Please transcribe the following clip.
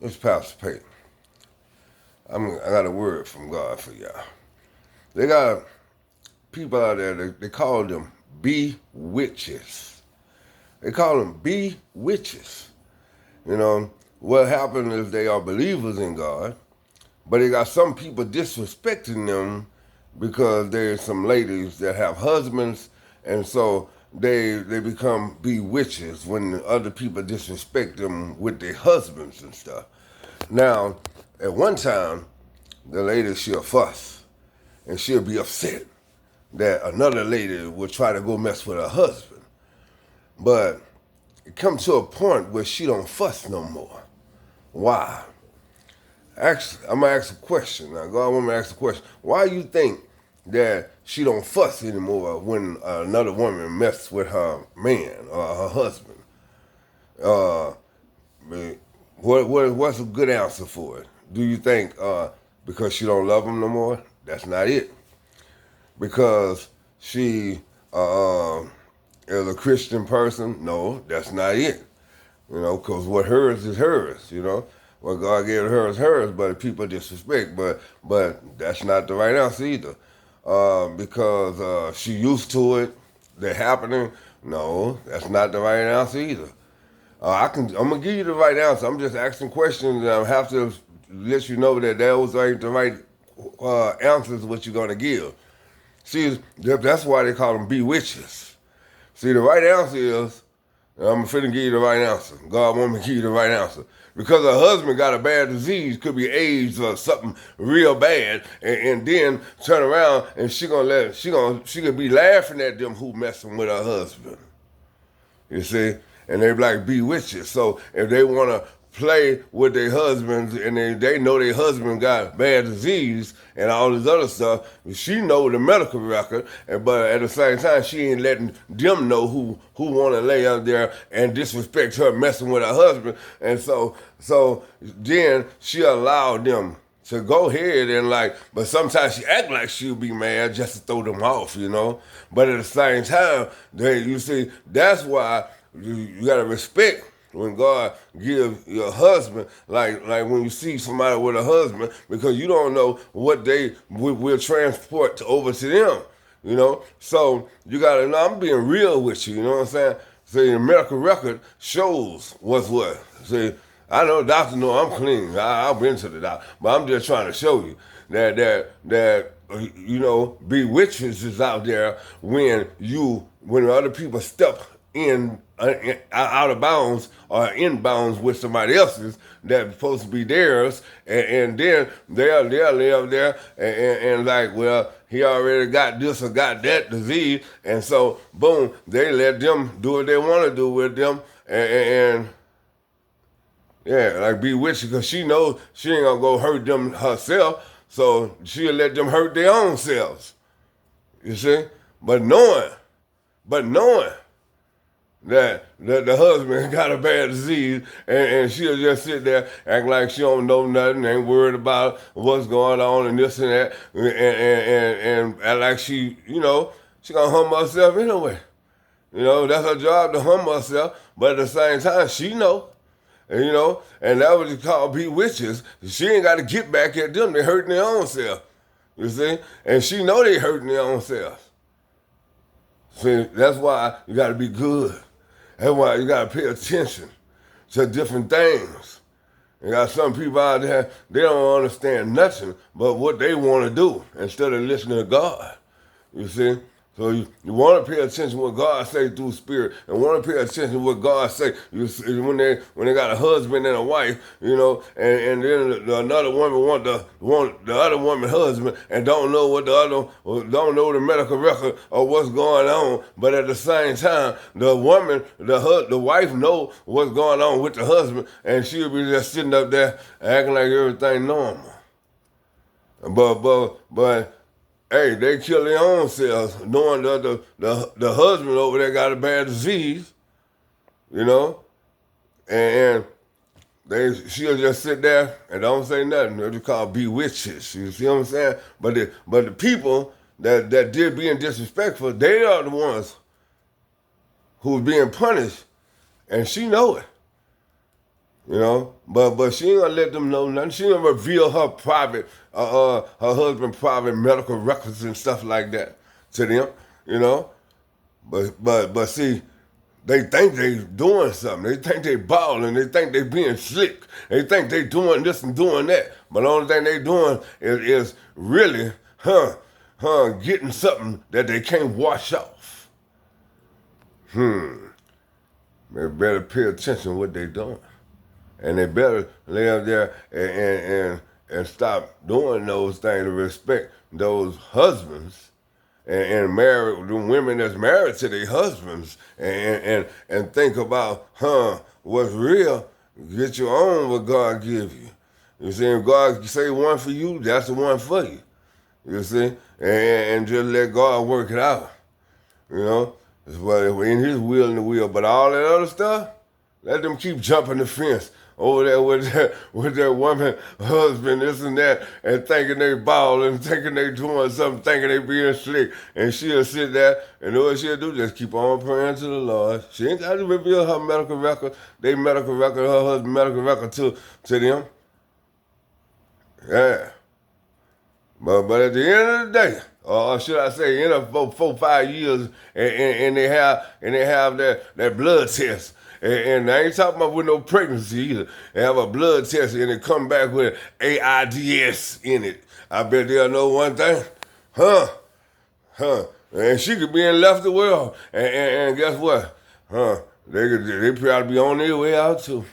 It's Pastor Payton. I got a word from God for y'all. They got people out there, they call them bewitches. They call them bewitches. You know, what happened is they are believers in God, but they got some people disrespecting them because there's some ladies that have husbands, and so they become bewitches when other people disrespect them with their husbands and stuff. Now, at one time, the lady, she'll fuss and she'll be upset that another lady will try to go mess with her husband. But it comes to a point where she don't fuss no more. Why? I'm gonna ask a question. Now, God want me to ask a question. Why you think that she don't fuss anymore when another woman messes with her man or her husband? Uh, what's a good answer for it? Do you think because she don't love him no more? That's not it. Because she is a Christian person? No, that's not it. You know, because what hers is hers. You know, what God gave her is hers, but people disrespect. But that's not the right answer either. Because she used to it, they're happening. No, that's not the right answer either. I'm gonna give you the right answer. I'm just asking questions, and I have to let you know that those ain't the right answers. What you're gonna give? See, that's why they call them bewitches. See, the right answer is, and I'm finna give you the right answer. God want me to give you the right answer. Because her husband got a bad disease, could be AIDS or something real bad, and then turn around and she could be laughing at them who messing with her husband. You see? And they like bewitches. So if they want to play with their husbands and they know their husband got bad disease and all this other stuff, she know the medical record, but at the same time she ain't letting them know who want to lay out there and disrespect her messing with her husband. And so then she allowed them to go ahead and but sometimes she act like she'll be mad just to throw them off, you know. But at the same time, you see, that's why you gotta respect when God gives your husband, like when you see somebody with a husband, because you don't know what they will transport over to them, you know. So you gotta know, I'm being real with you, you know what I'm saying? See, the medical record shows what's what. See, I know the doctor know I'm clean. I've been to the doctor, but I'm just trying to show you that you know, bewitches is out there when other people step in out of bounds or in bounds with somebody else's that's supposed to be theirs, and then they'll live there and like, well, he already got this or got that disease, and so boom, they let them do what they want to do with them, and yeah, like bewitched, because she knows she ain't gonna go hurt them herself, so she'll let them hurt their own selves. You see, but knowing that the husband got a bad disease, and she'll just sit there act like she don't know nothing, ain't worried about what's going on and this and that, and act like she, you know, she gonna humble herself anyway. You know, that's her job, to humble herself, but at the same time, she know. And, you know, and that was called bewitches. She ain't got to get back at them. They hurting their own self. You see? And she know they hurting their own self. See, that's why you got to be good. That's why you got to pay attention to different things. You got some people out there, they don't understand nothing but what they want to do instead of listening to God. You see? So you want to pay attention to what God say through Spirit, and want to pay attention to what God say. You see, when they got a husband and a wife, you know, and then another woman want the other woman husband and don't know don't know the medical record or what's going on. But at the same time, the wife know what's going on with the husband, and she'll be just sitting up there acting like everything normal. But hey, they kill their own selves knowing that the husband over there got a bad disease, you know, and she'll just sit there and don't say nothing. They're just called bewitches. You see what I'm saying? But the people that did being disrespectful, they are the ones who's being punished, and she know it. You know, but she ain't gonna let them know nothing. She ain't gonna reveal her private, her husband private medical records and stuff like that to them. You know, but see, they think they doing something. They think they balling. They think they being slick. They think they doing this and doing that. But the only thing they doing is really, getting something that they can't wash off. They better pay attention to what they doing. And they better lay up there and stop doing those things to respect those husbands and marry the women that's married to their husbands and think about, what's real. Get your own what God give you. You see, if God say one for you, that's the one for you. You see, and just let God work it out. You know, it's what in His will and the will. But all that other stuff, let them keep jumping the fence over there with that woman, husband, this and that, and thinking they balling, thinking they doing something, thinking they being slick. And she'll sit there and what she'll do, just keep on praying to the Lord. She ain't got to reveal her medical record, they medical record, her husband medical record to them. Yeah. But at the end of the day, or should I say, in a 4, 5 years, and they have that blood test, and I ain't talking about with no pregnancy either. They have a blood test and it come back with AIDS in it. I bet they'll know one thing, huh? And she could be in left the world, and guess what, huh? They probably be on their way out too.